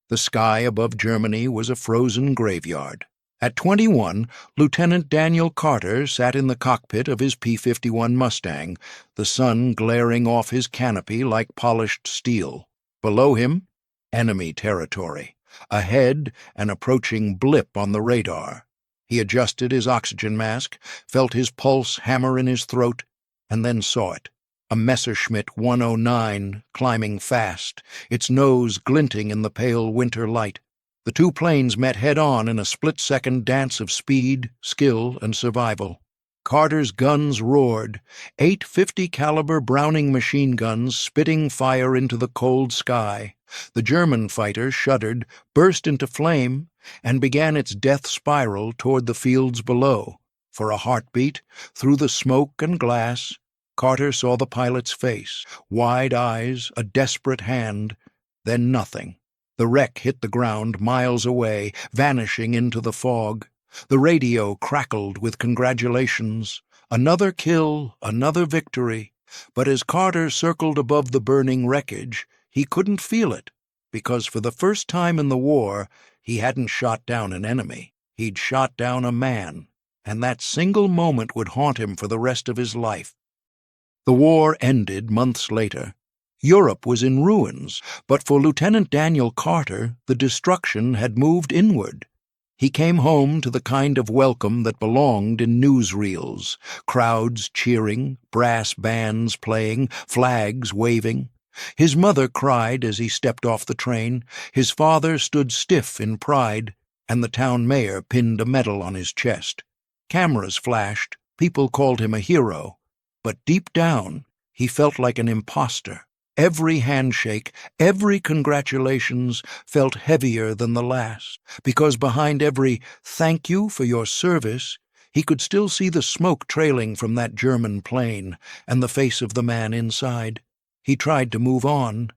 The sky above Germany was a frozen graveyard. At 21, Lieutenant Daniel Carter sat in the cockpit of his P-51 Mustang, the sun glaring off his canopy like polished steel. Below him, enemy territory. Ahead, an approaching blip on the radar. He adjusted his oxygen mask, felt his pulse hammer in his throat, and then saw it. A Messerschmitt 109 climbing fast, its nose glinting in the pale winter light. The two planes met head-on in a split-second dance of speed, skill, and survival. Carter's guns roared, 850 caliber Browning machine guns spitting fire into the cold sky. The German fighter shuddered, burst into flame, and began its death spiral toward the fields below. For a heartbeat, through the smoke and glass, Carter saw the pilot's face, wide eyes, a desperate hand, then nothing. The wreck hit the ground miles away, vanishing into the fog. The radio crackled with congratulations. Another kill, another victory. But as Carter circled above the burning wreckage, he couldn't feel it, because for the first time in the war, he hadn't shot down an enemy. He'd shot down a man, and that single moment would haunt him for the rest of his life. The war ended months later. Europe was in ruins, but for Lieutenant Daniel Carter, the destruction had moved inward. He came home to the kind of welcome that belonged in newsreels, crowds cheering, brass bands playing, flags waving. His mother cried as he stepped off the train, his father stood stiff in pride, and the town mayor pinned a medal on his chest. Cameras flashed, people called him a hero, but deep down he felt like an imposter. Every handshake, every congratulations felt heavier than the last, because behind every "thank you for your service," he could still see the smoke trailing from that German plane and the face of the man inside. He tried to move on.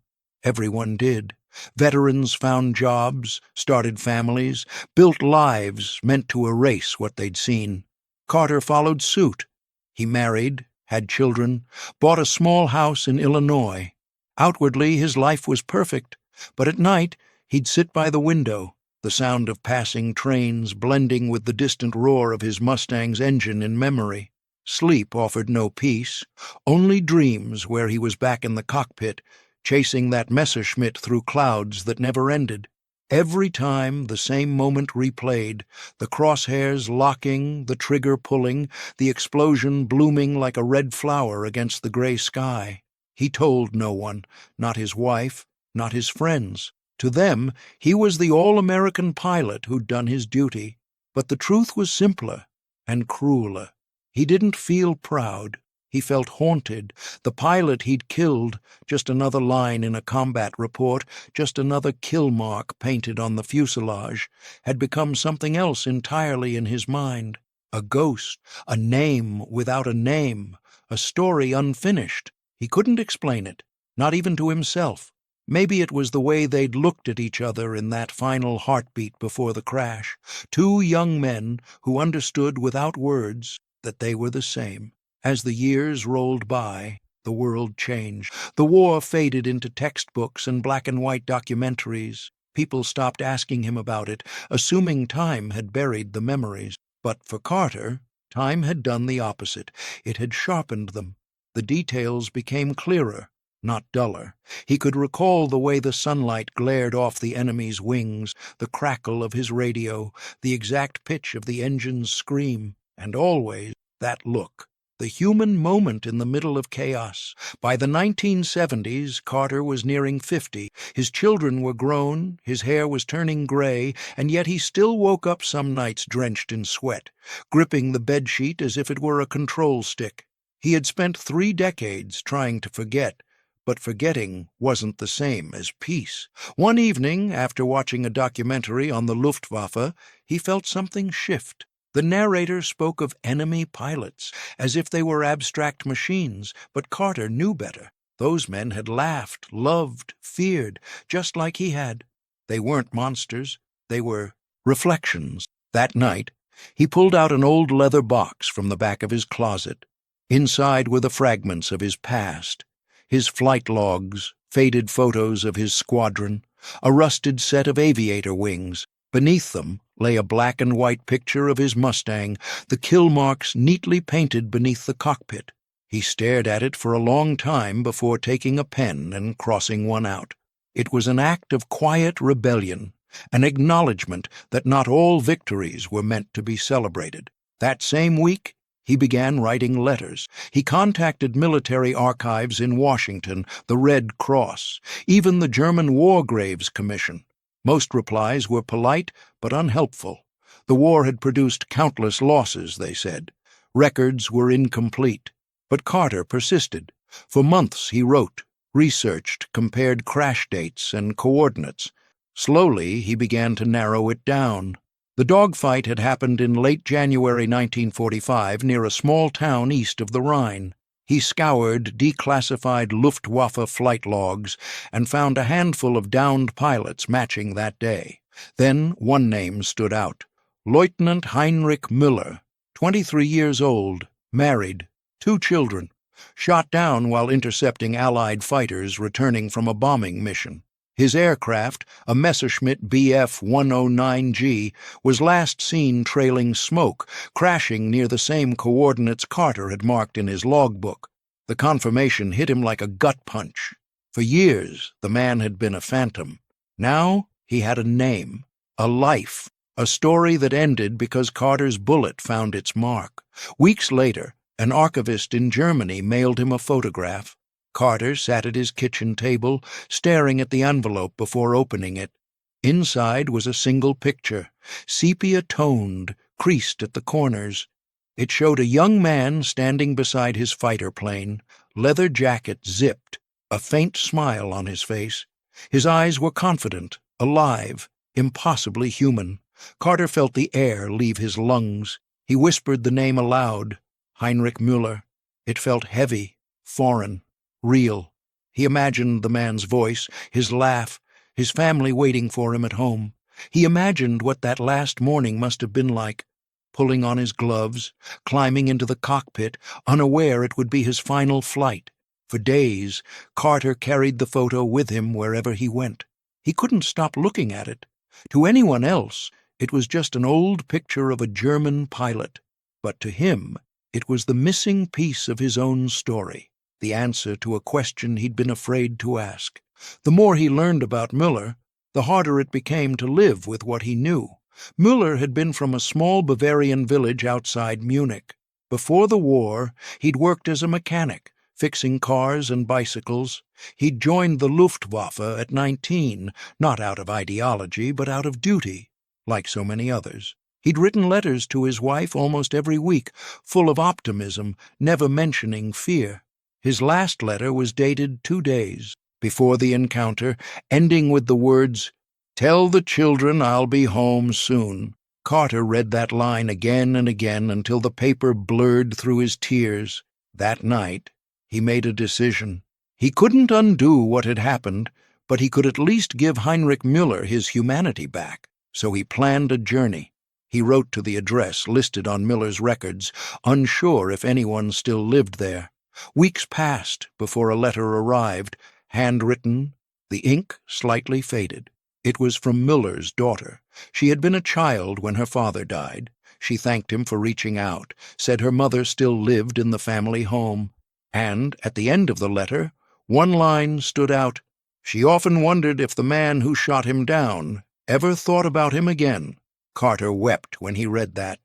Everyone did. Veterans found jobs, started families, built lives meant to erase what they'd seen. Carter followed suit. He married, had children, bought a small house in Illinois. Outwardly, his life was perfect, but at night he'd sit by the window, the sound of passing trains blending with the distant roar of his Mustang's engine in memory. Sleep offered no peace, only dreams where he was back in the cockpit, chasing that Messerschmitt through clouds that never ended. Every time the same moment replayed, the crosshairs locking, the trigger pulling, the explosion blooming like a red flower against the gray sky. He told no one, not his wife, not his friends. To them, he was the all-American pilot who'd done his duty. But the truth was simpler and crueler. He didn't feel proud. He felt haunted. The pilot he'd killed, just another line in a combat report, just another kill mark painted on the fuselage, had become something else entirely in his mind. A ghost, a name without a name, a story unfinished. He couldn't explain it, not even to himself. Maybe it was the way they'd looked at each other in that final heartbeat before the crash. Two young men who understood without words that they were the same. As the years rolled by, the world changed. The war faded into textbooks and black-and-white documentaries. People stopped asking him about it, assuming time had buried the memories. But for Carter, time had done the opposite. It had sharpened them. The details became clearer, not duller. He could recall the way the sunlight glared off the enemy's wings, the crackle of his radio, the exact pitch of the engine's scream, and always that look. The human moment in the middle of chaos. By the 1970s, Carter was nearing 50. His children were grown, his hair was turning gray, and yet he still woke up some nights drenched in sweat, gripping the bedsheet as if it were a control stick. He had spent 3 decades trying to forget, but forgetting wasn't the same as peace. One evening, after watching a documentary on the Luftwaffe, he felt something shift. The narrator spoke of enemy pilots, as if they were abstract machines, but Carter knew better. Those men had laughed, loved, feared, just like he had. They weren't monsters, they were reflections. That night, he pulled out an old leather box from the back of his closet. Inside were the fragments of his past, his flight logs, faded photos of his squadron, a rusted set of aviator wings. Beneath them lay a black and white picture of his Mustang, the kill marks neatly painted beneath the cockpit. He stared at it for a long time before taking a pen and crossing one out. It was an act of quiet rebellion, an acknowledgment that not all victories were meant to be celebrated. That same week, he began writing letters. He contacted military archives in Washington, the Red Cross, even the German War Graves Commission. Most replies were polite but unhelpful. The war had produced countless losses, they said. Records were incomplete. But Carter persisted. For months he wrote, researched, compared crash dates and coordinates. Slowly he began to narrow it down. The dogfight had happened in late January 1945 near a small town east of the Rhine. He scoured declassified Luftwaffe flight logs and found a handful of downed pilots matching that day. Then one name stood out: Lieutenant Heinrich Müller, 23 years old, married, 2 children, shot down while intercepting Allied fighters returning from a bombing mission. His aircraft, a Messerschmitt Bf-109G, was last seen trailing smoke, crashing near the same coordinates Carter had marked in his logbook. The confirmation hit him like a gut punch. For years, the man had been a phantom. Now he had a name, a life, a story that ended because Carter's bullet found its mark. Weeks later, an archivist in Germany mailed him a photograph. Carter sat at his kitchen table, staring at the envelope before opening it. Inside was a single picture, sepia-toned, creased at the corners. It showed a young man standing beside his fighter plane, leather jacket zipped, a faint smile on his face. His eyes were confident, alive, impossibly human. Carter felt the air leave his lungs. He whispered the name aloud, Heinrich Müller. It felt heavy, foreign, real. He imagined the man's voice, his laugh, his family waiting for him at home. He imagined what that last morning must have been like, pulling on his gloves, climbing into the cockpit, unaware it would be his final flight. For days, Carter carried the photo with him wherever he went. He couldn't stop looking at it. To anyone else, it was just an old picture of a German pilot. But to him, it was the missing piece of his own story, the answer to a question he'd been afraid to ask. The more he learned about Müller, the harder it became to live with what he knew. Müller had been from a small Bavarian village outside Munich. Before the war, he'd worked as a mechanic, fixing cars and bicycles. He'd joined the Luftwaffe at 19, not out of ideology, but out of duty, like so many others. He'd written letters to his wife almost every week, full of optimism, never mentioning fear. His last letter was dated 2 days before the encounter, ending with the words, "Tell the children I'll be home soon." Carter read that line again and again until the paper blurred through his tears. That night, he made a decision. He couldn't undo what had happened, but he could at least give Heinrich Müller his humanity back. So he planned a journey. He wrote to the address listed on Müller's records, unsure if anyone still lived there. Weeks passed before a letter arrived, handwritten, the ink slightly faded. It was from Müller's daughter. She had been a child when her father died. She thanked him for reaching out, said her mother still lived in the family home. And, at the end of the letter, one line stood out. She often wondered if the man who shot him down ever thought about him again. Carter wept when he read that,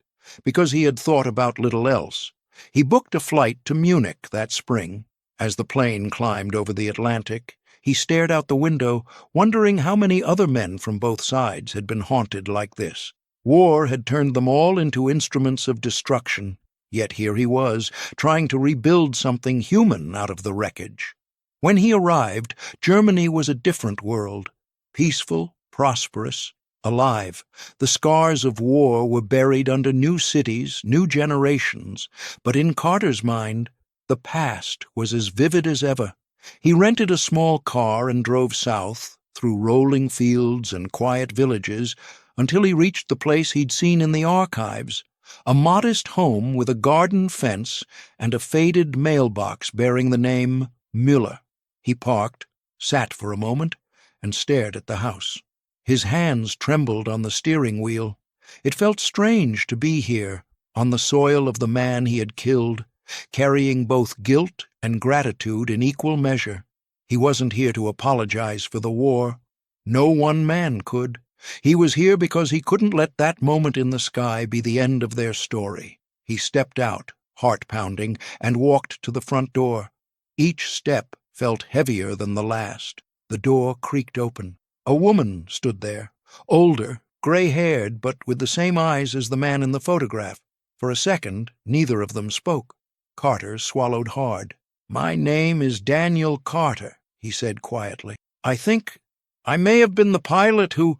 because he had thought about little else. He booked a flight to Munich that spring. As the plane climbed over the Atlantic, he stared out the window, wondering how many other men from both sides had been haunted like this. War had turned them all into instruments of destruction, yet here he was, trying to rebuild something human out of the wreckage. When he arrived, Germany was a different world, peaceful, prosperous, alive. The scars of war were buried under new cities, new generations, but in Carter's mind, the past was as vivid as ever. He rented a small car and drove south, through rolling fields and quiet villages, until he reached the place he'd seen in the archives, a modest home with a garden fence and a faded mailbox bearing the name Müller. He parked, sat for a moment, and stared at the house. His hands trembled on the steering wheel. It felt strange to be here, on the soil of the man he had killed, carrying both guilt and gratitude in equal measure. He wasn't here to apologize for the war. No one man could. He was here because he couldn't let that moment in the sky be the end of their story. He stepped out, heart-pounding, and walked to the front door. Each step felt heavier than the last. The door creaked open. A woman stood there, older, gray-haired, but with the same eyes as the man in the photograph. For a second, neither of them spoke. Carter swallowed hard. "My name is Daniel Carter," he said quietly. "I think I may have been the pilot who—"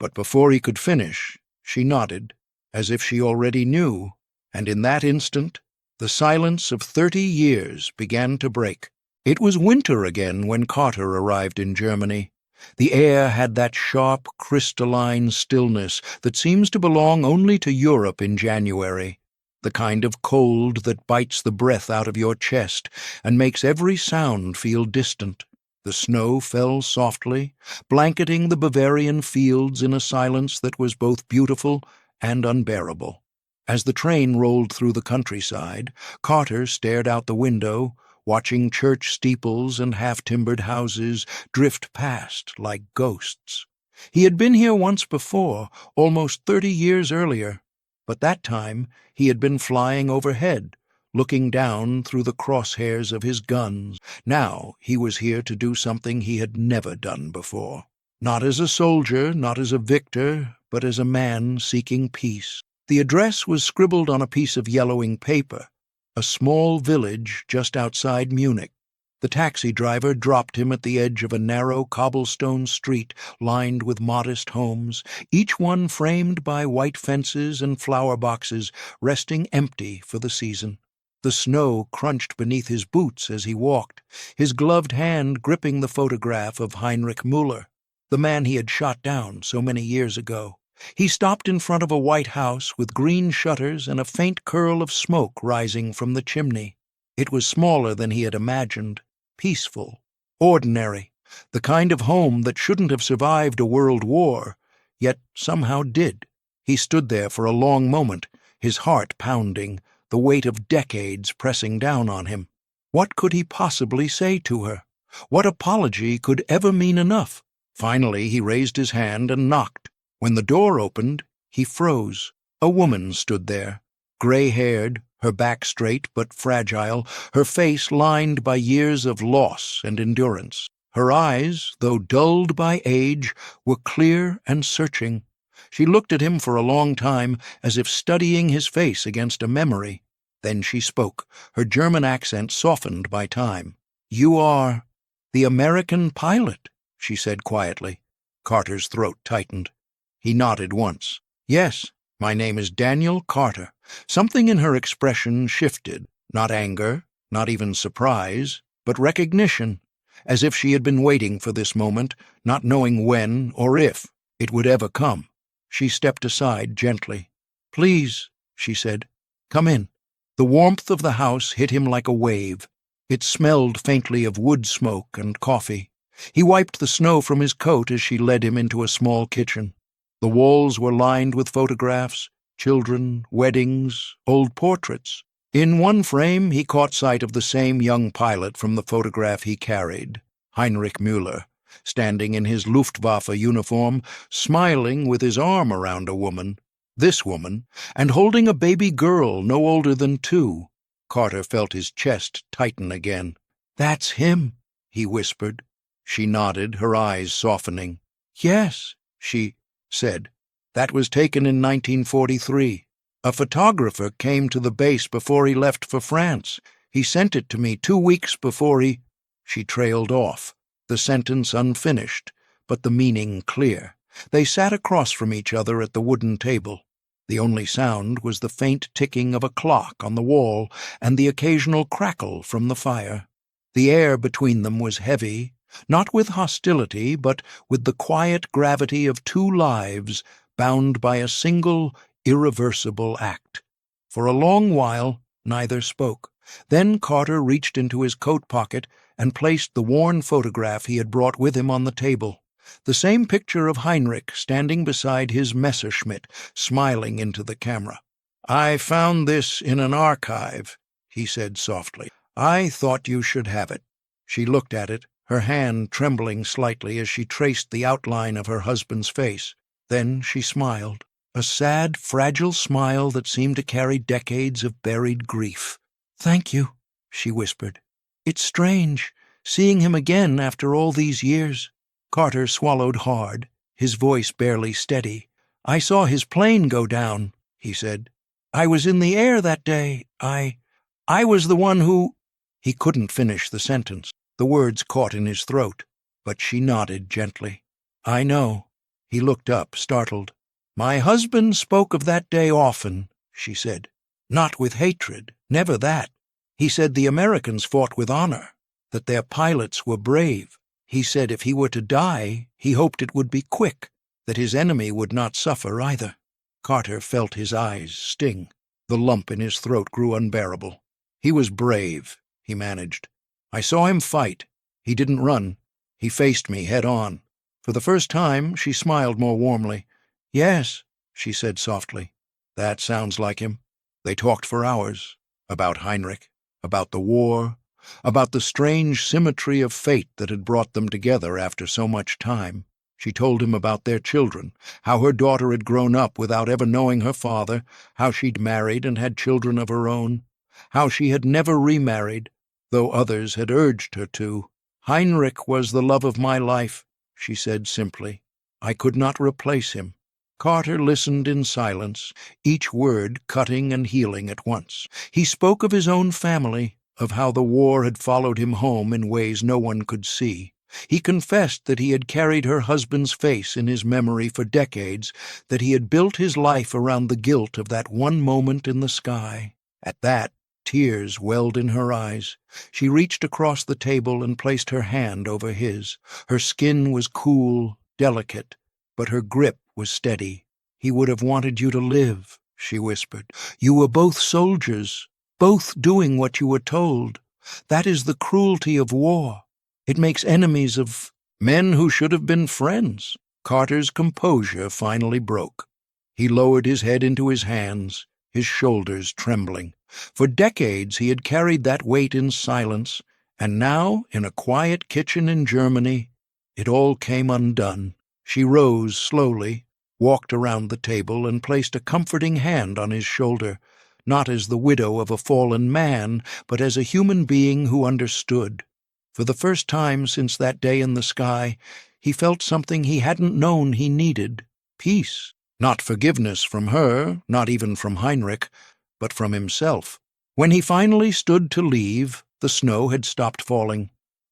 But before he could finish, she nodded, as if she already knew, and in that instant, the silence of 30 years began to break. It was winter again when Carter arrived in Germany. The air had that sharp, crystalline stillness that seems to belong only to Europe in January, the kind of cold that bites the breath out of your chest and makes every sound feel distant. The snow fell softly, blanketing the Bavarian fields in a silence that was both beautiful and unbearable. As the train rolled through the countryside, Carter stared out the window, watching church steeples and half-timbered houses drift past like ghosts. He had been here once before, almost 30 years earlier, but that time he had been flying overhead, looking down through the crosshairs of his guns. Now he was here to do something he had never done before. Not as a soldier, not as a victor, but as a man seeking peace. The address was scribbled on a piece of yellowing paper, a small village just outside Munich. The taxi driver dropped him at the edge of a narrow cobblestone street lined with modest homes, each one framed by white fences and flower boxes resting empty for the season. The snow crunched beneath his boots as he walked, his gloved hand gripping the photograph of Heinrich Müller, the man he had shot down so many years ago. He stopped in front of a white house with green shutters and a faint curl of smoke rising from the chimney. It was smaller than he had imagined, peaceful, ordinary, the kind of home that shouldn't have survived a world war, yet somehow did. He stood there for a long moment, his heart pounding, the weight of decades pressing down on him. What could he possibly say to her? What apology could ever mean enough? Finally, he raised his hand and knocked. When the door opened, he froze. A woman stood there, gray-haired, her back straight but fragile, her face lined by years of loss and endurance. Her eyes, though dulled by age, were clear and searching. She looked at him for a long time, as if studying his face against a memory. Then she spoke, her German accent softened by time. "You are the American pilot," she said quietly. Carter's throat tightened. He nodded once. "Yes, my name is Daniel Carter." Something in her expression shifted, not anger, not even surprise, but recognition, as if she had been waiting for this moment, not knowing when or if it would ever come. She stepped aside gently. "Please," she said, "come in." The warmth of the house hit him like a wave. It smelled faintly of wood smoke and coffee. He wiped the snow from his coat as she led him into a small kitchen. The walls were lined with photographs, children, weddings, old portraits. In one frame he caught sight of the same young pilot from the photograph he carried, Heinrich Müller, standing in his Luftwaffe uniform, smiling with his arm around a woman, this woman, and holding a baby girl no older than 2. Carter felt his chest tighten again. "That's him," he whispered. She nodded, her eyes softening. "Yes," she said. "That was taken in 1943. A photographer came to the base before he left for France. He sent it to me 2 weeks before he—" She trailed off, the sentence unfinished, but the meaning clear. They sat across from each other at the wooden table. The only sound was the faint ticking of a clock on the wall and the occasional crackle from the fire. The air between them was heavy, not with hostility, but with the quiet gravity of 2 lives bound by a single, irreversible act. For a long while, neither spoke. Then Carter reached into his coat pocket and placed the worn photograph he had brought with him on the table. The same picture of Heinrich standing beside his Messerschmitt, smiling into the camera. "I found this in an archive," he said softly. "I thought you should have it." She looked at it, her hand trembling slightly as she traced the outline of her husband's face. Then she smiled, a sad, fragile smile that seemed to carry decades of buried grief. "Thank you," she whispered. "It's strange, seeing him again after all these years." Carter swallowed hard, his voice barely steady. "I saw his plane go down," he said. "I was in the air that day. I was the one who—" He couldn't finish the sentence. The words caught in his throat, but she nodded gently. "I know." He looked up, startled. "My husband spoke of that day often," she said. "Not with hatred, never that. He said the Americans fought with honor, that their pilots were brave. He said if he were to die, he hoped it would be quick, that his enemy would not suffer either." Carter felt his eyes sting. The lump in his throat grew unbearable. "He was brave," he managed. "I saw him fight. He didn't run. He faced me head on." For the first time, she smiled more warmly. "Yes," she said softly. "That sounds like him." They talked for hours. About Heinrich, about the war, about the strange symmetry of fate that had brought them together after so much time. She told him about their children, how her daughter had grown up without ever knowing her father, how she'd married and had children of her own, how she had never remarried, though others had urged her to. "Heinrich was the love of my life," she said simply. "I could not replace him." Carter listened in silence, each word cutting and healing at once. He spoke of his own family, of how the war had followed him home in ways no one could see. He confessed that he had carried her husband's face in his memory for decades, that he had built his life around the guilt of that one moment in the sky. At that, tears welled in her eyes. She reached across the table and placed her hand over his. Her skin was cool, delicate, but her grip was steady. "He would have wanted you to live," she whispered. "You were both soldiers, both doing what you were told. That is the cruelty of war. It makes enemies of men who should have been friends." Carter's composure finally broke. He lowered his head into his hands, his shoulders trembling. For decades he had carried that weight in silence, and now, in a quiet kitchen in Germany, it all came undone. She rose slowly, walked around the table, and placed a comforting hand on his shoulder, not as the widow of a fallen man, but as a human being who understood. For the first time since that day in the sky, he felt something he hadn't known he needed: peace. Not forgiveness from her, not even from Heinrich, but from himself. When he finally stood to leave, the snow had stopped falling.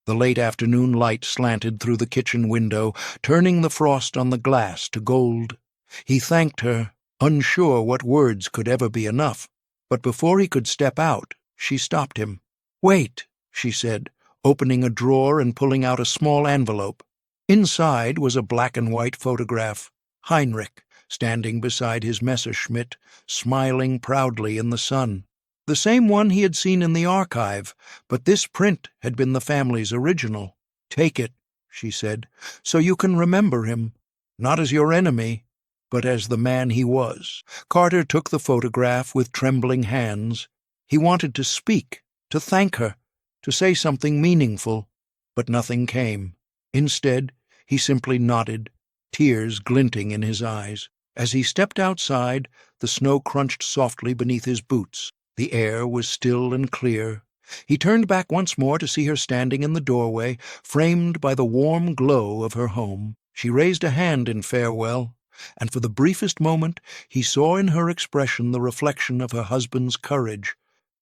The late afternoon light slanted through the kitchen window, turning the frost on the glass to gold. He thanked her, unsure what words could ever be enough. But before he could step out, she stopped him. "Wait," she said, opening a drawer and pulling out a small envelope. Inside was a black-and-white photograph. Heinrich, standing beside his Messerschmitt, smiling proudly in the sun. The same one he had seen in the archive, but this print had been the family's original. "Take it," she said, "so you can remember him, not as your enemy, but as the man he was." Carter took the photograph with trembling hands. He wanted to speak, to thank her, to say something meaningful, but nothing came. Instead, he simply nodded, tears glinting in his eyes. As he stepped outside, the snow crunched softly beneath his boots. The air was still and clear. He turned back once more to see her standing in the doorway, framed by the warm glow of her home. She raised a hand in farewell, and for the briefest moment he saw in her expression the reflection of her husband's courage,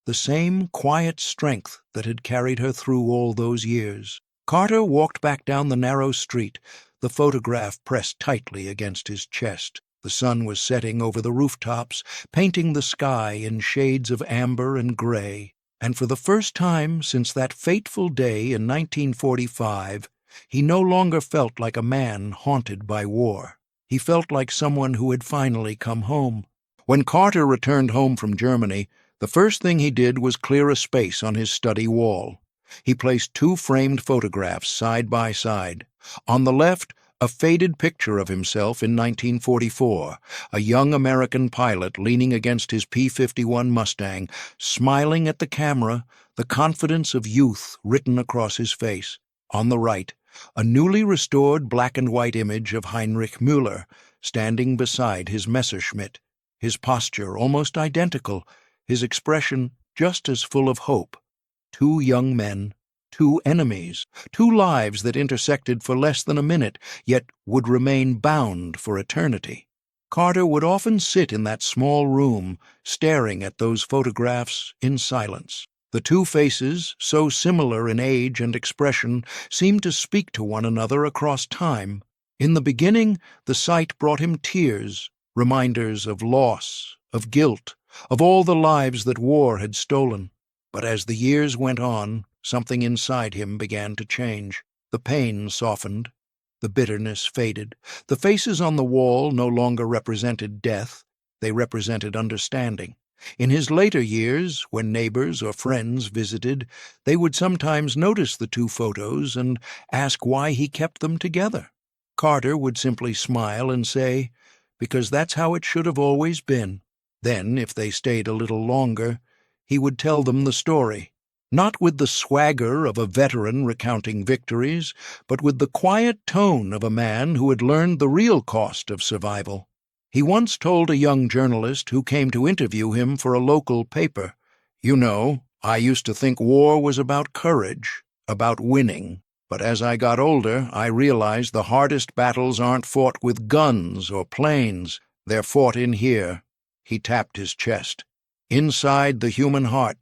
the same quiet strength that had carried her through all those years. Carter walked back down the narrow street, the photograph pressed tightly against his chest. The sun was setting over the rooftops, painting the sky in shades of amber and gray, and for the first time since that fateful day in 1945, he no longer felt like a man haunted by war. He felt like someone who had finally come home. When Carter returned home from Germany, the first thing he did was clear a space on his study wall. He placed two framed photographs side by side. On the left, A faded picture of himself in 1944, a young American pilot leaning against his P-51 Mustang, smiling at the camera, the confidence of youth written across his face. On the right, a newly restored black-and-white image of Heinrich Müller standing beside his Messerschmitt, his posture almost identical, his expression just as full of hope. Two young men, two enemies, two lives that intersected for less than a minute, yet would remain bound for eternity. Carter would often sit in that small room, staring at those photographs in silence. The two faces, so similar in age and expression, seemed to speak to one another across time. In the beginning, the sight brought him tears, reminders of loss, of guilt, of all the lives that war had stolen. But as the years went on, something inside him began to change. The pain softened. The bitterness faded. The faces on the wall no longer represented death. They represented understanding. In his later years, when neighbors or friends visited, they would sometimes notice the two photos and ask why he kept them together. Carter would simply smile and say, "Because that's how it should have always been." Then, if they stayed a little longer, he would tell them the story, not with the swagger of a veteran recounting victories, but with the quiet tone of a man who had learned the real cost of survival. He once told a young journalist who came to interview him for a local paper, "You know, I used to think war was about courage, about winning. But as I got older, I realized the hardest battles aren't fought with guns or planes. They're fought in here." He tapped his chest. Inside the human heart.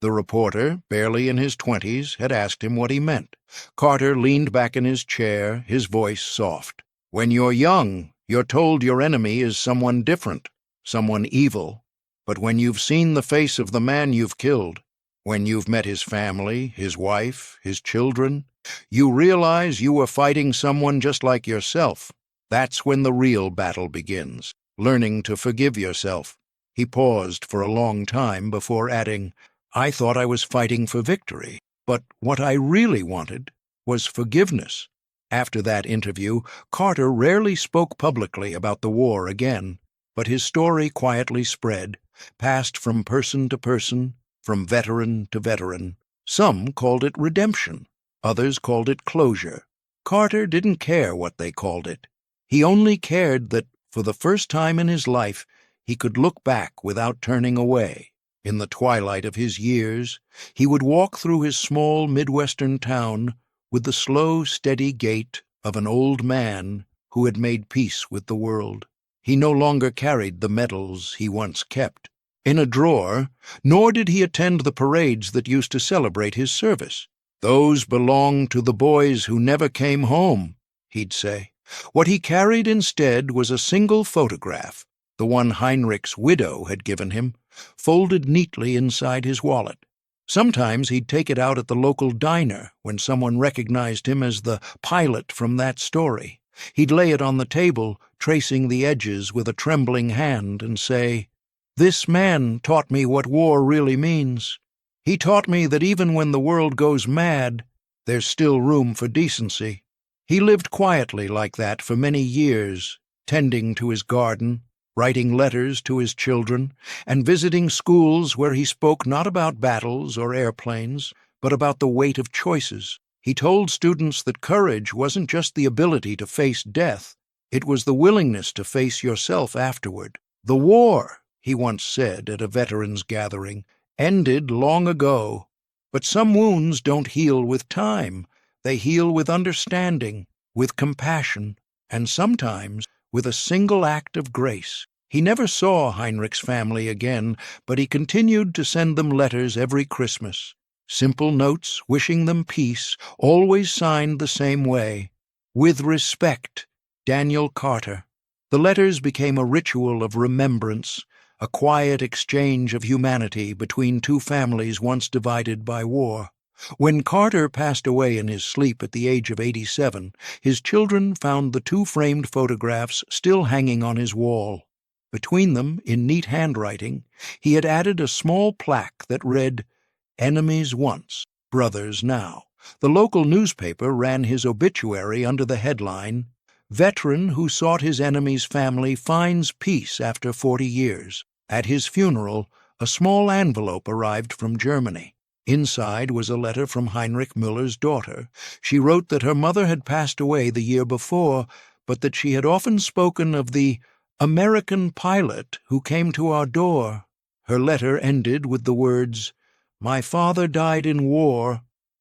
The reporter, barely in his 20s, had asked him what he meant. Carter leaned back in his chair, his voice soft. "When you're young, you're told your enemy is someone different, someone evil. But when you've seen the face of the man you've killed, when you've met his family, his wife, his children, you realize you were fighting someone just like yourself. That's when the real battle begins, learning to forgive yourself." He paused for a long time before adding, "I thought I was fighting for victory, but what I really wanted was forgiveness." After that interview, Carter rarely spoke publicly about the war again, but his story quietly spread, passed from person to person, from veteran to veteran. Some called it redemption, others called it closure. Carter didn't care what they called it. He only cared that, for the first time in his life, he could look back without turning away. In the twilight of his years, he would walk through his small Midwestern town with the slow, steady gait of an old man who had made peace with the world. He no longer carried the medals he once kept in a drawer, nor did he attend the parades that used to celebrate his service. "Those belonged to the boys who never came home," he'd say. What he carried instead was a single photograph, the one Heinrich's widow had given him, folded neatly inside his wallet. Sometimes he'd take it out at the local diner when someone recognized him as the pilot from that story. He'd lay it on the table, tracing the edges with a trembling hand, and say, "This man taught me what war really means. He taught me that even when the world goes mad, there's still room for decency." He lived quietly like that for many years, tending to his garden, writing letters to his children, and visiting schools where he spoke not about battles or airplanes, but about the weight of choices. He told students that courage wasn't just the ability to face death, it was the willingness to face yourself afterward. "The war," he once said at a veterans' gathering, "ended long ago. But some wounds don't heal with time. They heal with understanding, with compassion, and sometimes with a single act of grace." He never saw Heinrich's family again, but he continued to send them letters every Christmas. Simple notes wishing them peace, always signed the same way. "With respect, Daniel Carter." The letters became a ritual of remembrance, a quiet exchange of humanity between two families once divided by war. When Carter passed away in his sleep at the age of 87, his children found the two framed photographs still hanging on his wall. Between them, in neat handwriting, he had added a small plaque that read, "Enemies once, brothers now." The local newspaper ran his obituary under the headline, Veteran who sought his enemy's family finds peace after 40 years. At his funeral, a small envelope arrived from Germany. Inside was a letter from Heinrich Müller's daughter. She wrote that her mother had passed away the year before, but that she had often spoken of the American pilot who came to our door. Her letter ended with the words, "My father died in war,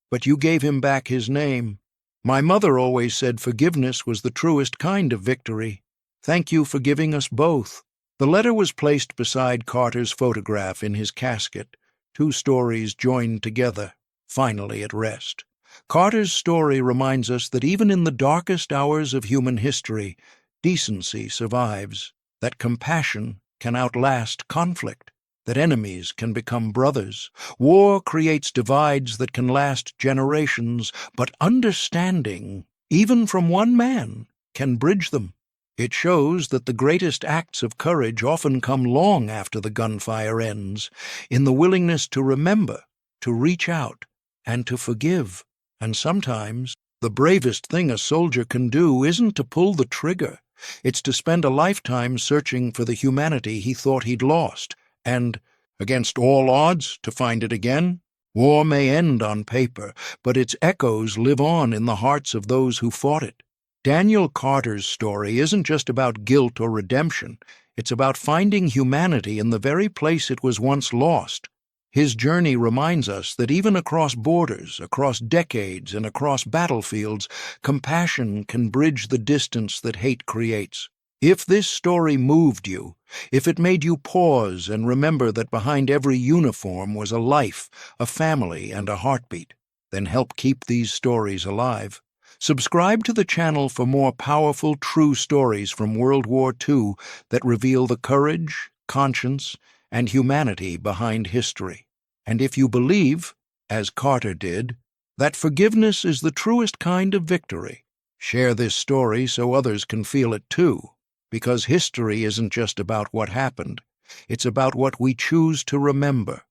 but you gave him back his name. My mother always said forgiveness was the truest kind of victory. Thank you for giving us both." The letter was placed beside Carter's photograph in his casket, two stories joined together, finally at rest. Carter's story reminds us that even in the darkest hours of human history, decency survives, that compassion can outlast conflict, that enemies can become brothers. War creates divides that can last generations, but understanding, even from one man, can bridge them. It shows that the greatest acts of courage often come long after the gunfire ends, in the willingness to remember, to reach out, and to forgive. And sometimes, the bravest thing a soldier can do isn't to pull the trigger. It's to spend a lifetime searching for the humanity he thought he'd lost, and, against all odds, to find it again. War may end on paper, but its echoes live on in the hearts of those who fought it. Daniel Carter's story isn't just about guilt or redemption. It's about finding humanity in the very place it was once lost. His journey reminds us that even across borders, across decades, and across battlefields, compassion can bridge the distance that hate creates. If this story moved you, if it made you pause and remember that behind every uniform was a life, a family, and a heartbeat, then help keep these stories alive. Subscribe to the channel for more powerful, true stories from World War II that reveal the courage, conscience, and humanity behind history. And if you believe, as Carter did, that forgiveness is the truest kind of victory, share this story so others can feel it too, because history isn't just about what happened, it's about what we choose to remember.